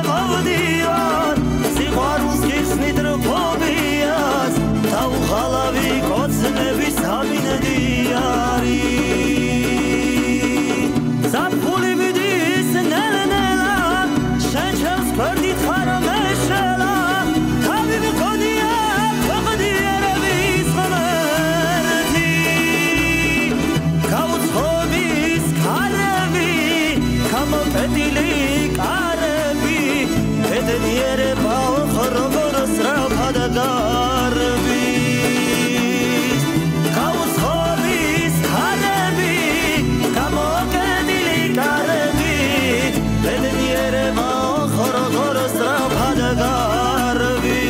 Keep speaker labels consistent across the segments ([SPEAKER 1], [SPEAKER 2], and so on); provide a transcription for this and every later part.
[SPEAKER 1] მოვდივარ სიყვარულს გიხსნით რფობიას დაუხალავი კოცნების ამინდი არის ზაფხული ვიდის ნელ-ნელა შენ ჩემს გვერდით ხარ მეშელა თავი მქონია თოხდიერების ღმერთი გაუცხობის ქარები გამოპედილი კარები ედნიერებაო როგორ სწრაფად გარბის გაუცხობის ქარები გამოპედილი კარები ედნიერებაო როგორ სწრაფად გარბის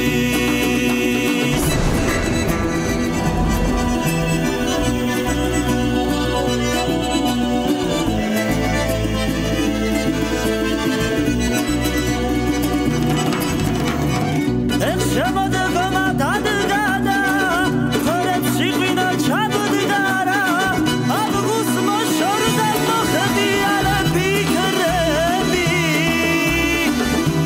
[SPEAKER 1] ეხ შემოდგომა დადგა ხორებში ღვინა ჩაბდგარა ავგუსტ მოშორდა მოხდიარა ფიქრები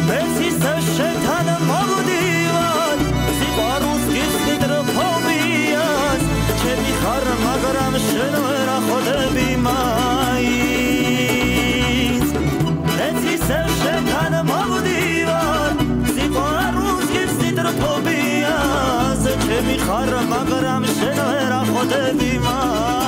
[SPEAKER 1] მეც ისევ შენთან მოვდივარ სიყვარულს გიხსნით რფობიას ჩემი ხარ მაგრამ შენ ვერ ახოდები მაინც მეც ისევ შენთან მოვდივარ სიყვარულს გიხსნით რფობიას ჩემი ხარ მაგრამ შენ ვერ ახოდები მაინც